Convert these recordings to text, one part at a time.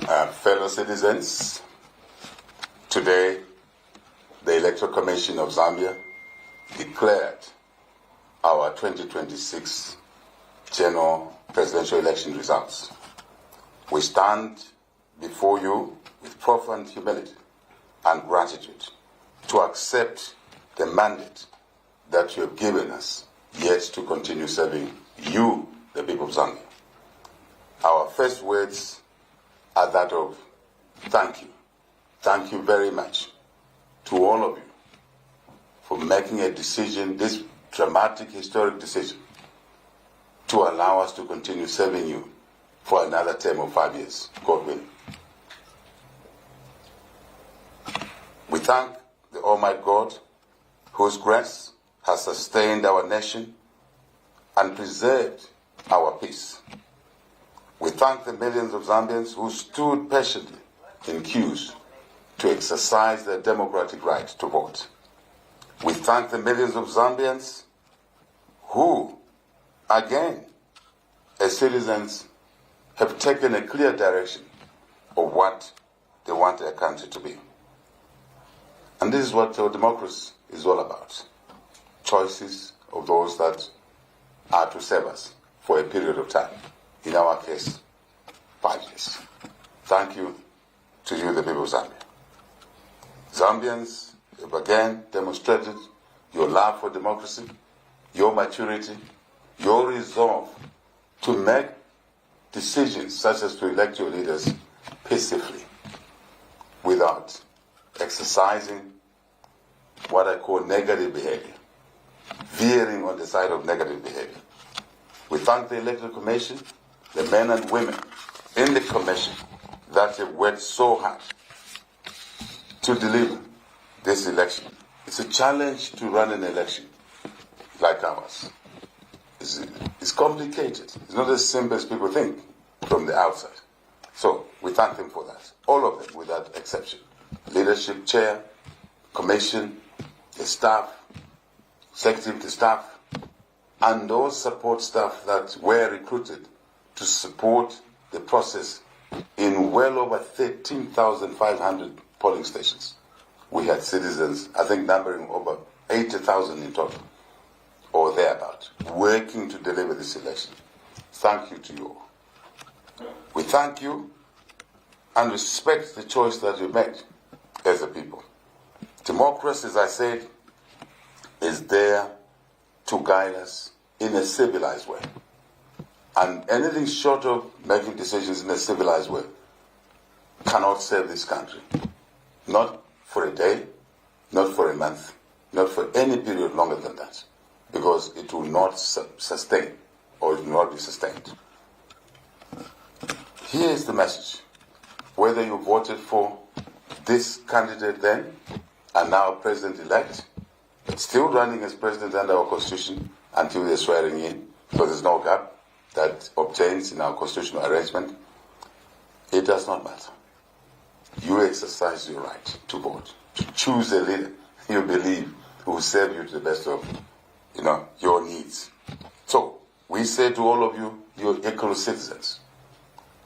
Fellow citizens, today the Electoral Commission of Zambia declared our 2026 general presidential election results. We stand before you with profound humility and gratitude to accept the mandate that you have given us, yet to continue serving you, the people of Zambia. Our first words are that of thank you. Thank you very much to all of you for making a decision, this dramatic, historic decision, to allow us to continue serving you for another term of 5 years, God willing. We thank the Almighty God, whose grace has sustained our nation and preserved our peace. We thank the millions of Zambians who stood patiently in queues to exercise their democratic right to vote. We thank the millions of Zambians who, again, as citizens, have taken a clear direction of what they want their country to be. And this is what our democracy is all about. Choices of those that are to serve us for a period of time. In our case, 5 years. Thank you to you, the people of Zambia. Zambians have again demonstrated your love for democracy, your maturity, your resolve to make decisions such as to elect your leaders peacefully without exercising what I call negative behavior, veering on the side of negative behavior. We thank the Electoral Commission, the men and women in the Commission that have worked so hard to deliver this election. It's a challenge to run an election like ours. It's complicated. It's not as simple as people think from the outside. So we thank them for that. All of them without exception. Leadership, chair, commission, the staff, executive, the staff, and those support staff that were recruited to support the process in well over 13,500 polling stations. We had citizens, I think numbering over 80,000 in total, or thereabout, working to deliver this election. Thank you to you all. We thank you and respect the choice that you made as a people. Democracy, as I said, is there to guide us in a civilized way. And anything short of making decisions in a civilized way cannot save this country. Not for a day, not for a month, not for any period longer than that. Because it will not sustain, or it will not be sustained. Here is the message. Whether you voted for this candidate then, and now president-elect, but still running as president under our constitution until they're swearing in, so there's no gap that obtains in our constitutional arrangement, it does not matter. You exercise your right to vote, to choose a leader you believe who will serve you to the best of your needs. So we say to all of you, you're equal citizens.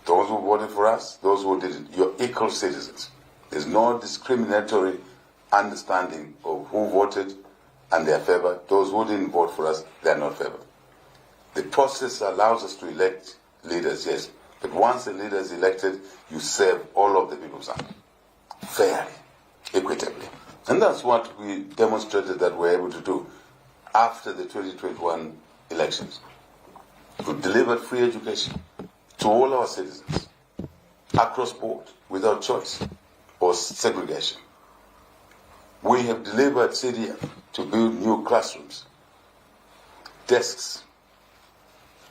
Those who voted for us, those who didn't, you're equal citizens. There's no discriminatory understanding of who voted and their favor. Those who didn't vote for us, they're not favored. The process allows us to elect leaders, yes, but once a leader is elected, you serve all of the people of Zambia fairly, equitably. And that's what we demonstrated that we're able to do after the 2021 elections. We delivered free education to all our citizens across board without choice or segregation. We have delivered CDF to build new classrooms, desks,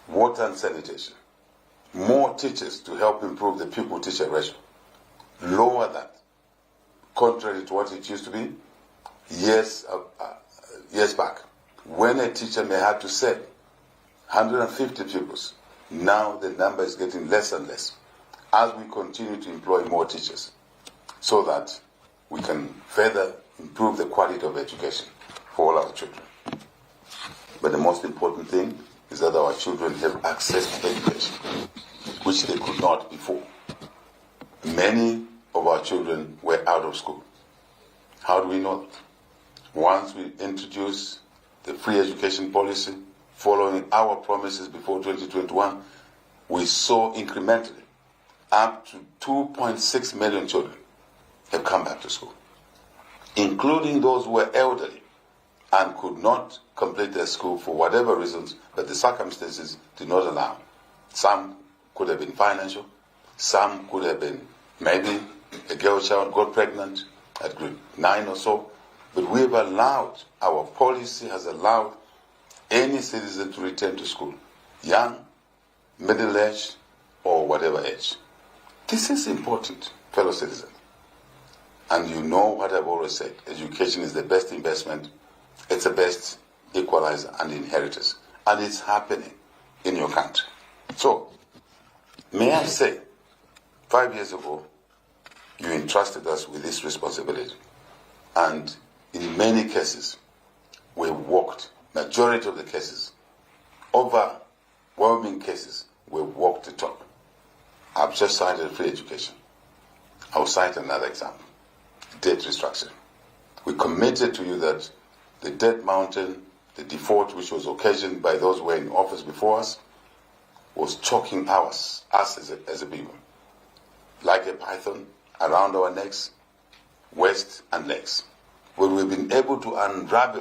water and sanitation, more teachers to help improve the pupil-teacher ratio, lower that, contrary to what it used to be years back, when a teacher may have to serve 150 pupils. Now the number is getting less and less as we continue to employ more teachers so that we can further improve the quality of education for all our children. But the most important thing is that our children have access to education, which they could not before. many of our children were out of school. How do we know that? Once we introduced the free education policy, following our promises before 2021, we saw incrementally up to 2.6 million children have come back to school, including those who were elderly and could not complete their school for whatever reasons, but the circumstances did not allow. Some could have been financial, some could have been maybe a girl child got pregnant at grade 9 or so, but we have allowed, our policy has allowed any citizen to return to school, young, middle-aged, or whatever age. This is important, fellow citizens. And you know what I've always said, education is the best investment, it's the best equalizer and inheritance. And it's happening in your country. So, may I say, 5 years ago, you entrusted us with this responsibility. And in many cases, we walked, majority of the cases, overwhelming cases, we walked the talk. I've just cited free education. I'll cite another example, debt restructuring. We committed to you that the debt mountain, the default which was occasioned by those who were in office before us, was choking us as a people, like a python around our necks, waist and legs. Well, we've been able to unwrap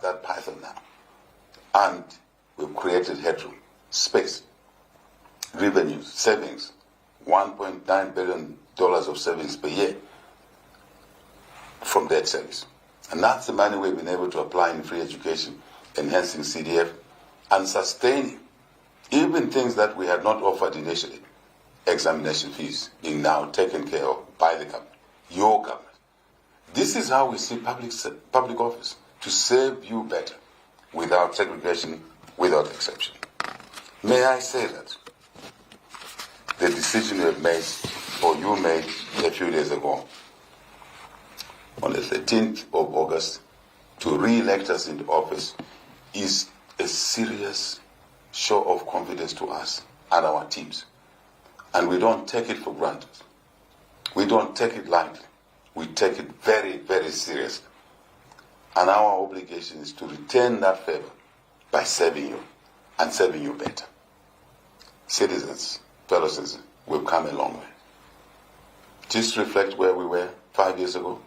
that python now. And we've created headroom, space, revenues, savings, $1.9 billion of savings per year from debt service. And that's the money we've been able to apply in free education, enhancing CDF, and sustaining even things that we had not offered initially, examination fees being now taken care of by the government, your government. This is how we see public office, to serve you better, without segregation, without exception. May I say that the decision you have made, or you made a few days ago, on the 13th of August, to re-elect us into office, is a serious show of confidence to us and our teams. And we don't take it for granted. We don't take it lightly. We take it very, very seriously. And our obligation is to return that favor by serving you and serving you better. Citizens, fellow citizens, we've come a long way. Just reflect where we were 5 years ago,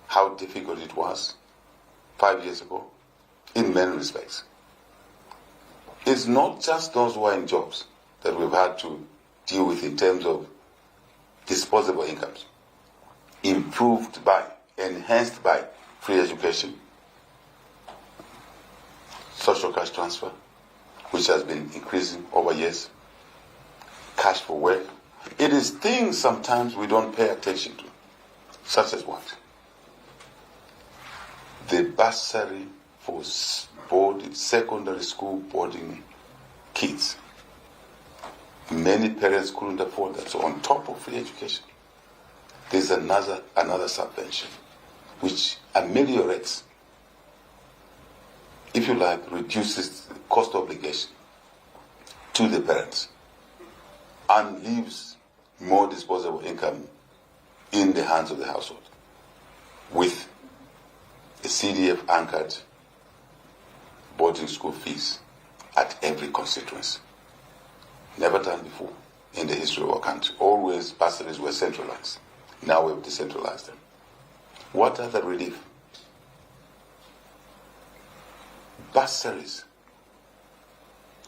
how difficult it was 5 years ago, in many respects. It's not just those who are in jobs that we've had to deal with in terms of disposable incomes, improved by, enhanced by free education, social cash transfer, which has been increasing over years, cash for work. It is things sometimes we don't pay attention to, such as what? The bursary for secondary school boarding kids. Many parents couldn't afford that. So on top of free education, there's another subvention which ameliorates, if you like, reduces the cost obligation to the parents and leaves more disposable income in the hands of the household with a CDF-anchored boarding school fees at every constituency. Never done before in the history of our country. Always bursaries were centralized. Now we've decentralized them. What other relief? Bursaries,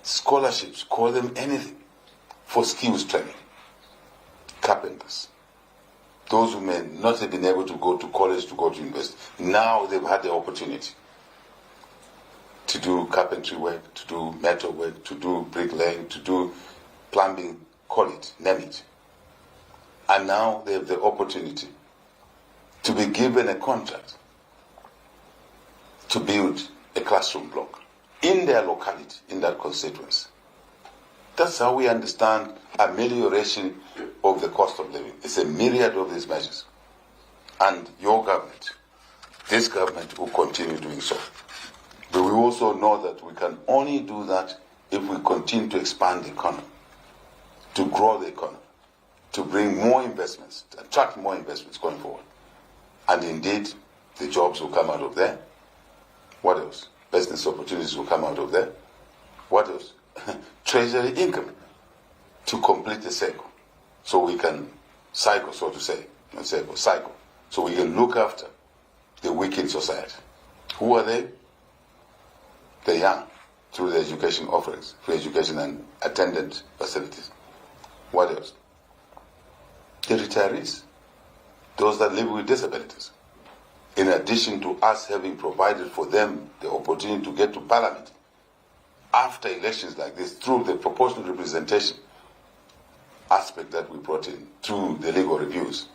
scholarships, call them anything, for skills training. Carpenters, those who may not have been able to go to college, to go to university, now they've had the opportunity to do carpentry work, to do metal work, to do bricklaying, to do plumbing, call it, name it. And now they have the opportunity to be given a contract to build a classroom block in their locality, in that constituency. That's how we understand amelioration of the cost of living. It's a myriad of these measures. And your government, this government, will continue doing so. But we also know that we can only do that if we continue to expand the economy, to grow the economy, to bring more investments, to attract more investments going forward. And indeed, the jobs will come out of there. What else? Business opportunities will come out of there. What else? Treasury income to complete the cycle. So we can cycle, so to say, not cycle, cycle. So we can look after the weak in society. Who are they? The young, through the education offerings, free education and attendant facilities. What else? The retirees, those that live with disabilities. In addition to us having provided for them the opportunity to get to Parliament after elections like this through the proportional representation aspect that we brought in through the legal reviews,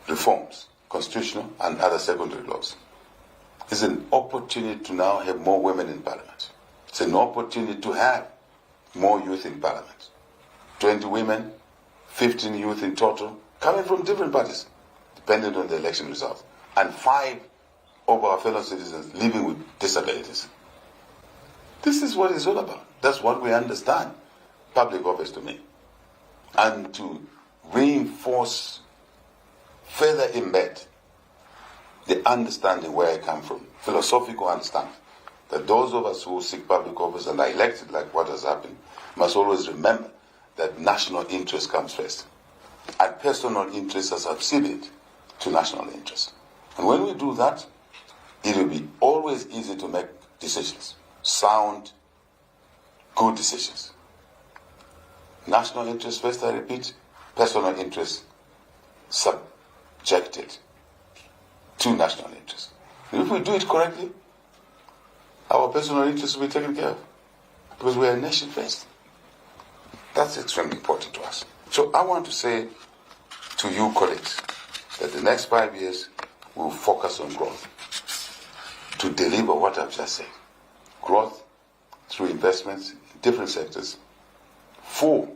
reforms, constitutional and other secondary laws. It's an opportunity to now have more women in Parliament. It's an opportunity to have more youth in Parliament. 20 women, 15 youth in total, coming from different parties, depending on the election results. And 5 of our fellow citizens living with disabilities. This is what it's all about. That's what we understand public office to mean. And to reinforce, further embed the understanding where I come from, philosophical understanding, that those of us who seek public office and are elected, like what has happened, must always remember that national interest comes first. And personal interests are subservient to national interest. And when we do that, it will be always easy to make decisions. Sound, good decisions. National interest first, I repeat, personal interest subjected to national interest. And if we do it correctly, our personal interests will be taken care of. Because we are a nation first. That's extremely important to us. So I want to say to you, colleagues, that the next 5 years will focus on growth to deliver what I've just said. Growth through investments in different sectors for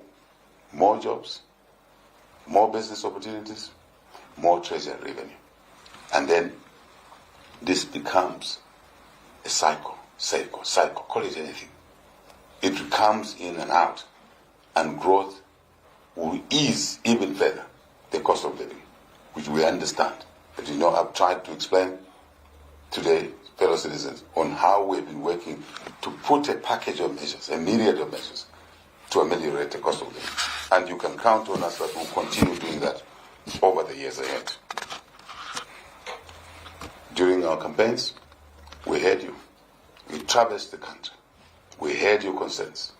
more jobs, more business opportunities, more treasury revenue. And then this becomes a cycle, call it anything. It comes in and out, and growth will ease even further the cost of living, which we understand. But you know, I've tried to explain today, fellow citizens, on how we've been working to put a package of measures, a myriad of measures, to ameliorate the cost of living. And you can count on us that we'll continue doing that over the years ahead. During our campaigns, we heard you. We traversed the country. We heard your concerns.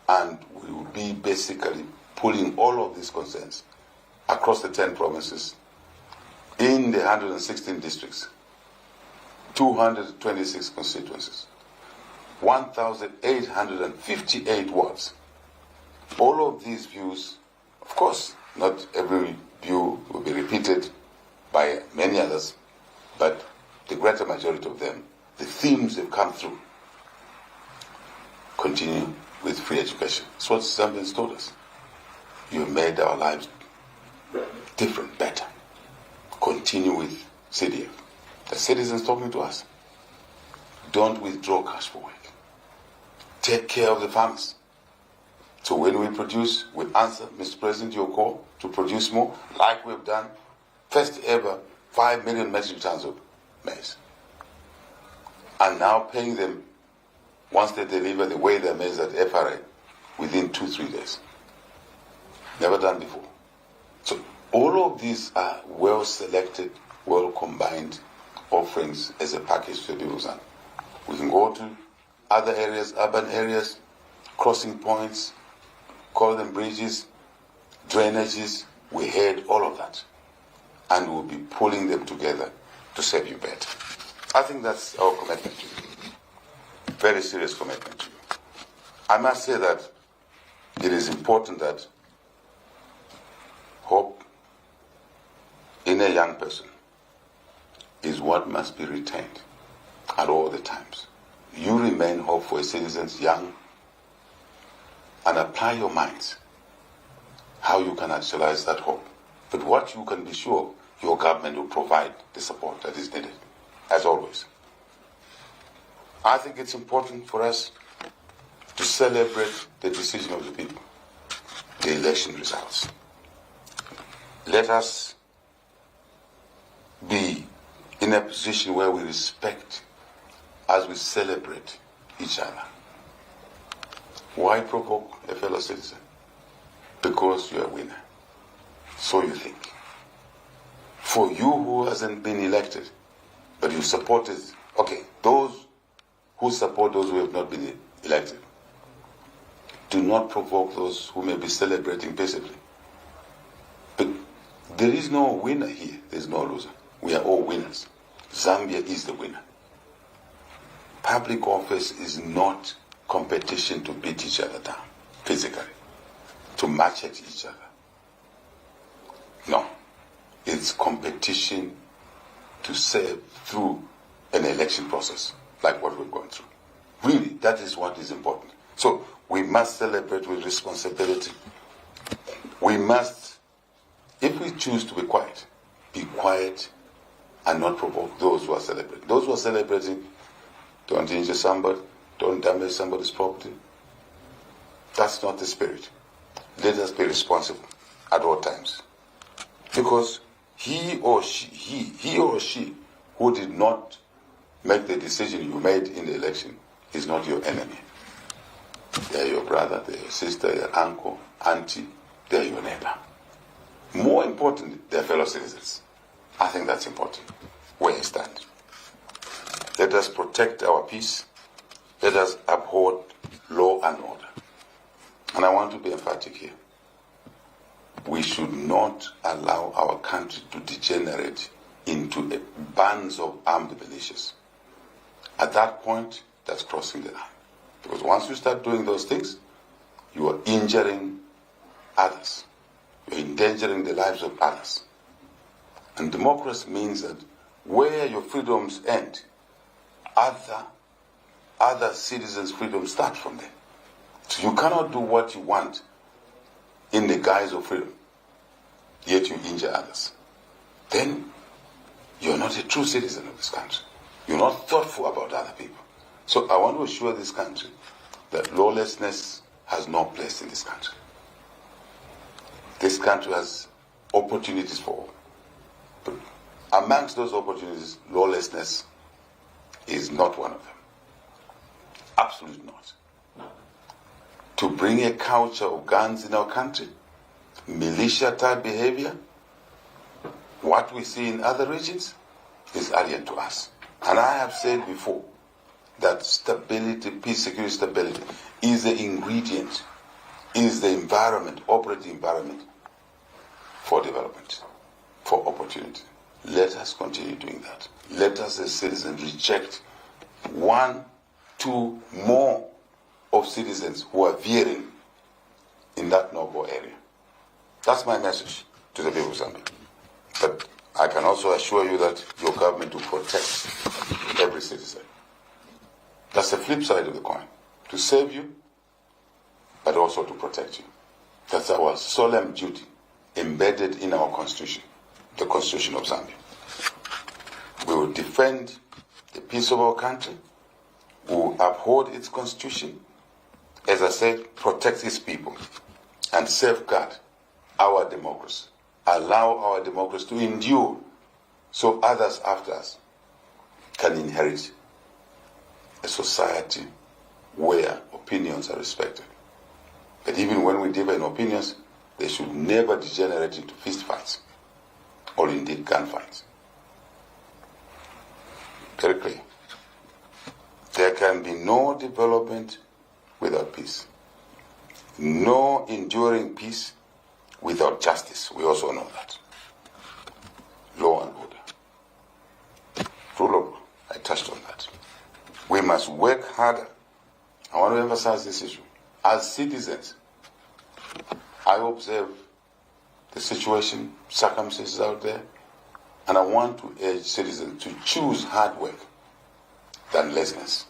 And we will be basically pulling all of these concerns across the 10 provinces, in the 116 districts, 226 constituencies, 1,858 wards. All of these views, of course, not every view will be repeated by many others, but the greater majority of them, the themes have come through. Continue with free education. That's what Zambians told us. You have made our lives different, better. Continue with CDF. The citizens talking to us. Don't withdraw cash for work. Take care of the farmers. So when we produce, we answer, Mr. President, your call to produce more, like we've done, first ever 5 million metric tons of maize. And now paying them, once they deliver, the weigh their maize at FRA within 2-3 days. Never done before. So all of these are well-selected, well-combined offerings as a package to the people's hand. We can go to other areas, urban areas, crossing points, call them bridges, drainages. We heard all of that. And we'll be pulling them together to serve you better. I think that's our commitment to you. Very serious commitment to you. I must say that it is important that hope in a young person is what must be retained at all the times. You remain hopeful as citizens, young, and apply your minds how you can actualize that hope. But what you can be sure, your government will provide the support that is needed, as always. I think it's important for us to celebrate the decision of the people, the election results. let us be in a position where we respect as we celebrate each other. Why provoke a fellow citizen? Because you're a winner. So you think. For you who hasn't been elected, but you supported, okay, those who support those who have not been elected, do not provoke those who may be celebrating peaceably. But there is no winner here. There is no loser. We are all winners. Zambia is the winner. Public office is not competition to beat each other down physically, to match at each other. No. It's competition to serve through an election process, like what we're going through. Really, that is what is important. So we must celebrate with responsibility. We must, if we choose to be quiet and not provoke those who are celebrating. Those who are celebrating, don't injure somebody, don't damage somebody's property. That's not the spirit. Let us be responsible at all times. Because he or she who did not make the decision you made in the election is not your enemy. They are your brother, they are your sister, your uncle, auntie, they are your neighbor. More importantly, they are fellow citizens. I think that's important, where you stand. Let us protect our peace. Let us uphold law and order. And I want to be emphatic here. We should not allow our country to degenerate into bands of armed militias. At that point, that's crossing the line. Because once you start doing those things, you are injuring others. You're endangering the lives of others. And democracy means that where your freedoms end, other citizens' freedoms start from there. So you cannot do what you want in the guise of freedom, yet you injure others. Then you're not a true citizen of this country. You're not thoughtful about other people. So I want to assure this country that lawlessness has no place in this country. This country has opportunities for all. But amongst those opportunities, lawlessness is not one of them. Absolutely not. To bring a culture of guns in our country, militia-type behavior, what we see in other regions is alien to us. And I have said before that stability, peace, security, stability is the ingredient, is the environment, operating environment for development, for opportunity. Let us continue doing that. Let us as citizens reject 1, 2 more of citizens who are veering in that noble area. That's my message to the people of Zambia. But I can also assure you that your government will protect every citizen. That's the flip side of the coin. To save you, but also to protect you. That's our solemn duty embedded in our constitution, the Constitution of Zambia. We will defend the peace of our country. We will uphold its constitution. As I said, protect its people and safeguard our democracy. Allow our democracy to endure so others after us can inherit a society where opinions are respected. But even when we differ in opinions, they should never degenerate into fistfights or indeed gunfights. Very clear. There can be no development without peace. No enduring peace without justice. We also know that. Law and order. Rule of law. I touched on that. We must work harder. I want to emphasize this issue. As citizens, I observe the situation, circumstances out there, and I want to urge citizens to choose hard work than laziness.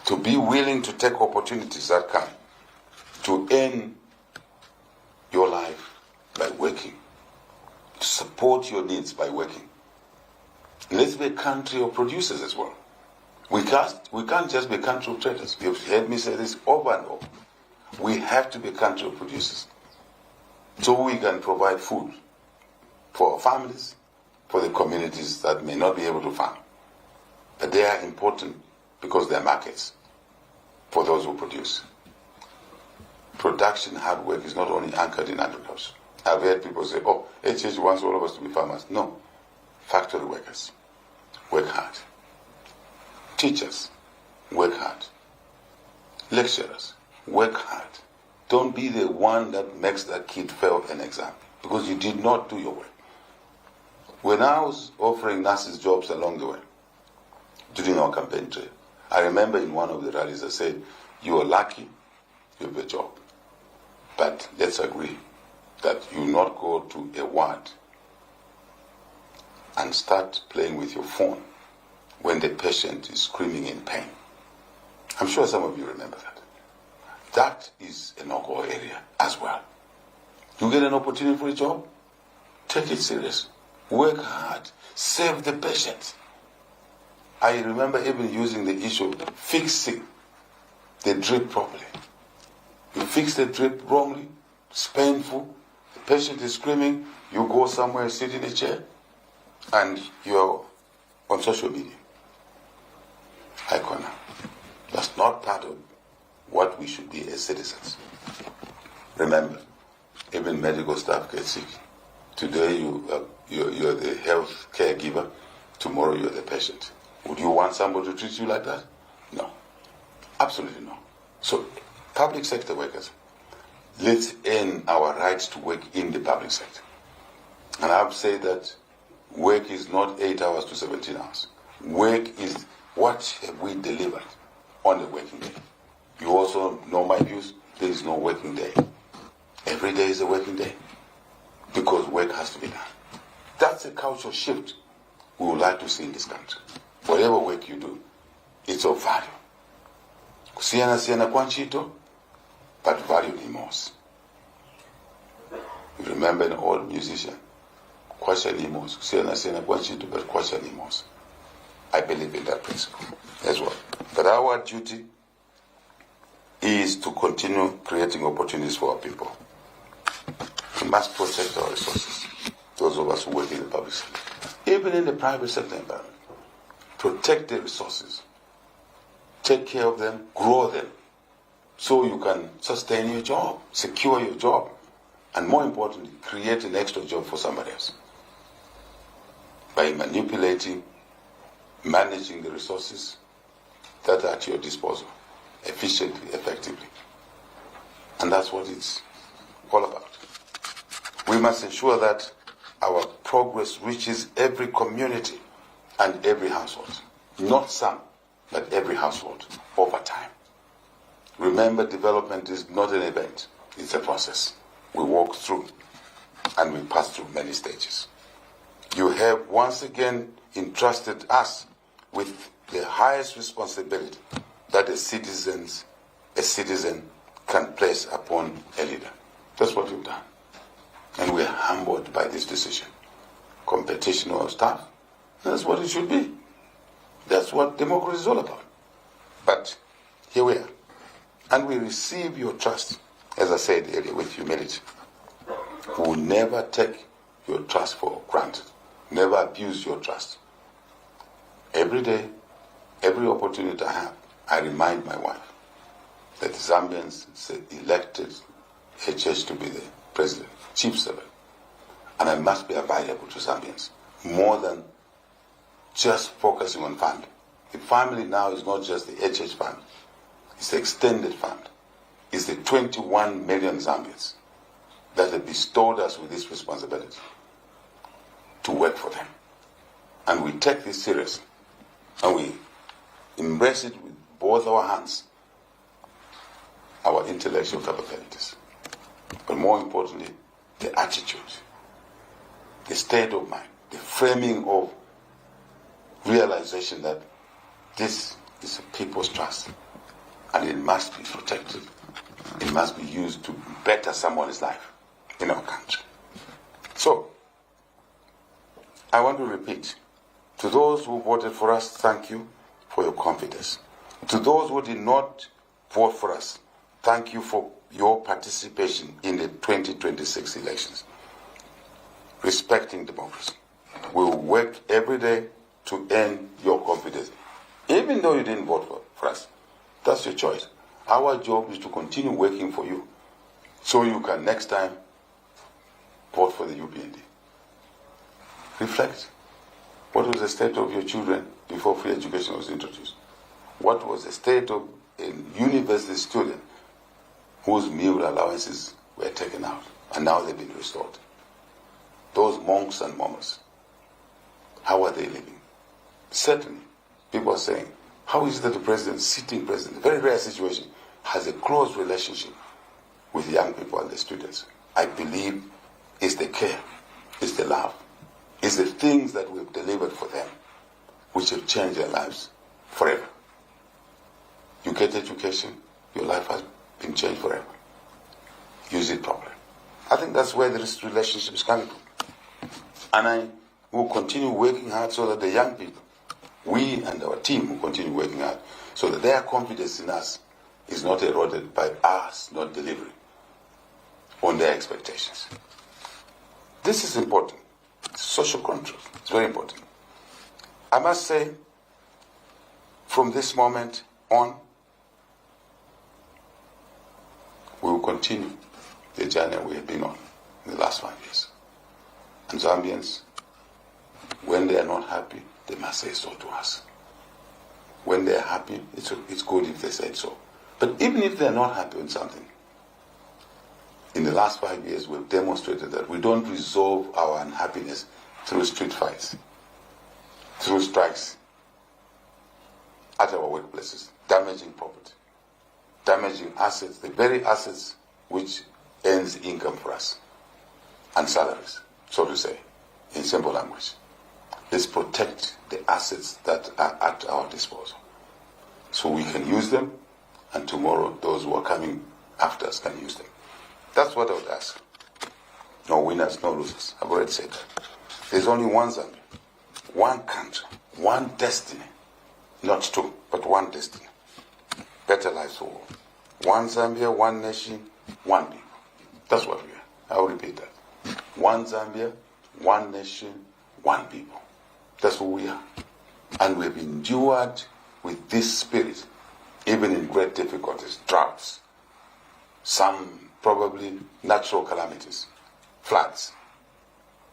To be willing to take opportunities that come, to earn your life by working, to support your needs by working. Let's be a country of producers as well. We can't just be a country of traders. You've heard me say this over and over. We have to be a country of producers so we can provide food for our families, for the communities that may not be able to farm. But they are important because they are markets for those who produce. Production hard work is not only anchored in agriculture. I've heard people say, oh, HH wants all of us to be farmers. No. Factory workers, work hard. Teachers, work hard. Lecturers, work hard. Don't be the one that makes that kid fail an exam because you did not do your work. When I was offering nurses jobs along the way, during our campaign trail, I remember in one of the rallies I said, you are lucky you have a job. But let's agree that you not go to a ward and start playing with your phone when the patient is screaming in pain. I'm sure some of you remember that. That is a no-go area as well. You get an opportunity for a job, take it serious. Work hard. Save the patient. I remember even using the issue of fixing the drip properly. You fix the drip wrongly, it's painful, the patient is screaming, you go somewhere, sit in a chair, and you're on social media. Icona. That's not part of what we should be as citizens. Remember, even medical staff get sick. Today you're the health caregiver, tomorrow you're the patient. Would you want somebody to treat you like that? No. Absolutely no. So, public sector workers, let's earn our rights to work in the public sector. And I've said that work is not 8 hours to 17 hours. Work is what have we delivered on the working day. You also know my views. There is no working day. Every day is a working day because work has to be done. That's a cultural shift we would like to see in this country. Whatever work you do, it's of value. Kusiyana kwa ntchito, but value ni most. You remember an old musician, kwacha ni most. Kusiyana kwa ntchito, but kwacha ni most. I believe in that principle as well. But our duty is to continue creating opportunities for our people. We must protect our resources, those of us who work in the public sector. Even in the private sector environment, protect the resources, take care of them, grow them, so you can sustain your job, secure your job, and more importantly, create an extra job for somebody else. By manipulating, managing the resources that are at your disposal, efficiently, effectively. And that's what it's all about. We must ensure that our progress reaches every community and every household. Not some, but every household over time. Remember, development is not an event, it's a process. We walk through and we pass through many stages. You have once again entrusted us with the highest responsibility that a citizen can place upon a leader. That's what you've done. And we're humbled by this decision. Competition of staff, that's what it should be. That's what democracy is all about. But here we are. And we receive your trust, as I said earlier, with humility. We will never take your trust for granted. Never abuse your trust. Every day, every opportunity I have, I remind my wife that the Zambians elected HH to be the president, chief servant. And I must be available to Zambians more than just focusing on family. The family now is not just the HH family. It's the extended family. It's the 21 million Zambians that have bestowed us with this responsibility to work for them. And we take this seriously. And we embrace it with both our hands, our intellectual capabilities. But more importantly, the attitude, the state of mind, the framing of realization that this is a people's trust and it must be protected. It must be used to better someone's life in our country. So, I want to repeat, to those who voted for us, thank you for your confidence. To those who did not vote for us, thank you for your participation in the 2026 elections. respecting democracy. We will work every day to earn your confidence. Even though you didn't vote for us, that's your choice. Our job is to continue working for you so you can next time vote for the UPND. Reflect. What was the state of your children before free education was introduced? What was the state of a university student whose meal allowances were taken out and now they've been restored? Those monks and monks, how are they living? Certainly, people are saying, how is it that the president, sitting president, a very rare situation, has a close relationship with young people and the students? I believe it's the care, it's the love, it's the things that we've delivered for them which have changed their lives forever. You get education, your life has been changed forever. Use it properly. I think that's where this relationship is coming from. And I will continue working hard so that the young people, we and our team will continue working hard so that their confidence in us is not eroded by us not delivering on their expectations. This is important. Social control is very important. I must say, from this moment on, we will continue the journey we have been on in the last 5 years. And Zambians, when they are not happy, they must say so to us. When they are happy, it's good if they say so. But even if they are not happy with something, in the last 5 years we've demonstrated that we don't resolve our unhappiness through street fights, through strikes at our workplaces, damaging property, damaging assets, the very assets which earns income for us, and salaries, so to say, in simple language. Let's protect the assets that are at our disposal so we can use them, and tomorrow those who are coming after us can use them. That's what I would ask. No winners, no losers. I've already said that. There's only one Zambia, one country, one destiny. Not two, but one destiny. Better lives for all. One Zambia, one nation, one people. That's what we are. I'll repeat that. One Zambia, one nation, one people. That's who we are. And we've endured with this spirit, even in great difficulties, droughts, some probably natural calamities, floods.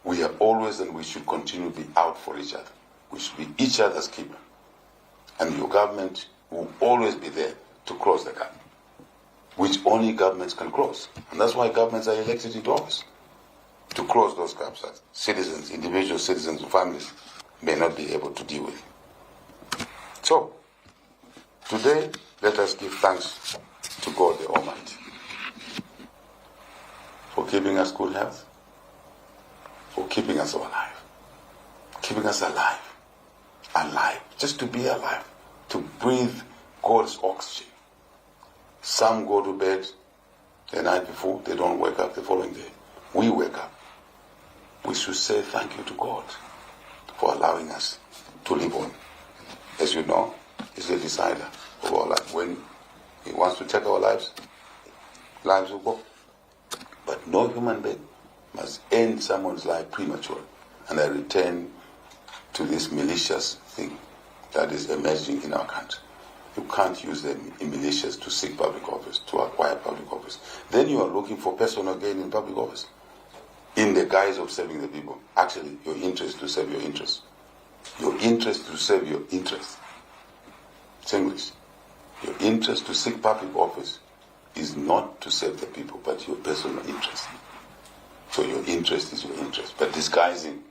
We are always, and we should continue to be out for each other. We should be each other's keeper. And your government will always be there to close the gap, which only governments can close. And that's why governments are elected into office, to close those gaps that citizens, individual citizens, families may not be able to deal with. So, today, let us give thanks to God the Almighty for giving us good health, for keeping us alive, just to be alive, to breathe God's oxygen. Some go to bed the night before, they don't wake up the following day. We wake up. We should say thank you to God for allowing us to live on. As you know, He's the decider of our life. When He wants to take our lives, lives will go. But no human being must end someone's life prematurely. And I return to this malicious thing that is emerging in our country. You can't use the militias to seek public office, to acquire public office. Then you are looking for personal gain in public office, in the guise of serving the people. Actually, your interest to serve your interest. Your interest to serve your interest. It's English. Your interest to seek public office is not to serve the people, but your personal interest. So your interest is your interest, but disguising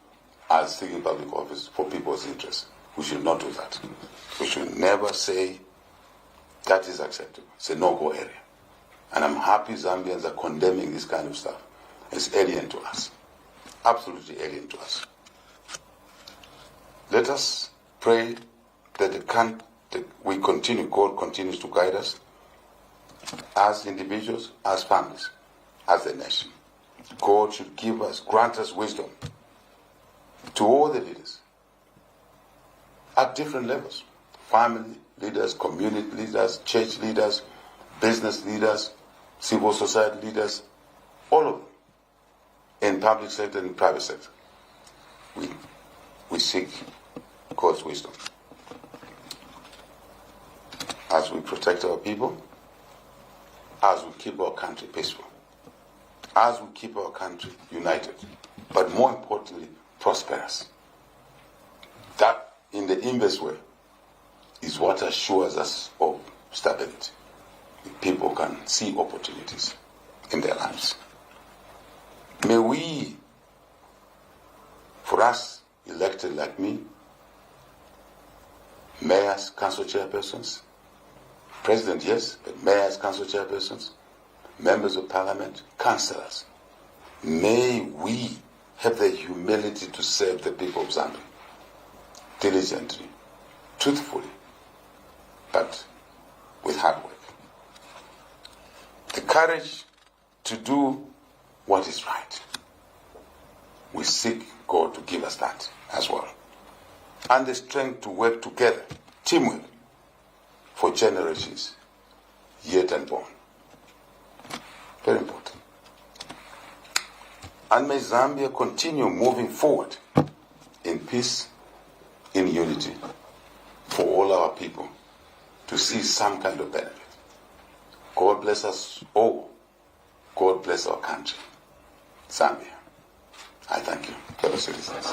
as seeking public office for people's interest. We should not do that. We should never say that is acceptable. It's a no-go area. And I'm happy Zambians are condemning this kind of stuff. It's alien to us. Absolutely alien to us. Let us pray that God continues to guide us as individuals, as families, as a nation. God should grant us wisdom to all the leaders at different levels. Family leaders, community leaders, church leaders, business leaders, civil society leaders, all of them. in public sector and private sector. We seek God's wisdom as we protect our people, as we keep our country peaceful, as we keep our country united, but more importantly, prosperous. That, in the inverse way, is what assures us of stability. The people can see opportunities in their lives. May we, for us elected like me, mayors, council chairpersons, president, yes, but mayors, council chairpersons, members of parliament, councillors, may we have the humility to serve the people of Zambia diligently, truthfully, but with hard work. The courage to do what is right. We seek God to give us that as well. And the strength to work together, teamwork, for generations yet unborn. Very important. And may Zambia continue moving forward in peace, in unity, for all our people to see some kind of benefit. God bless us all. God bless our country, Zambia. I thank you, fellow citizens.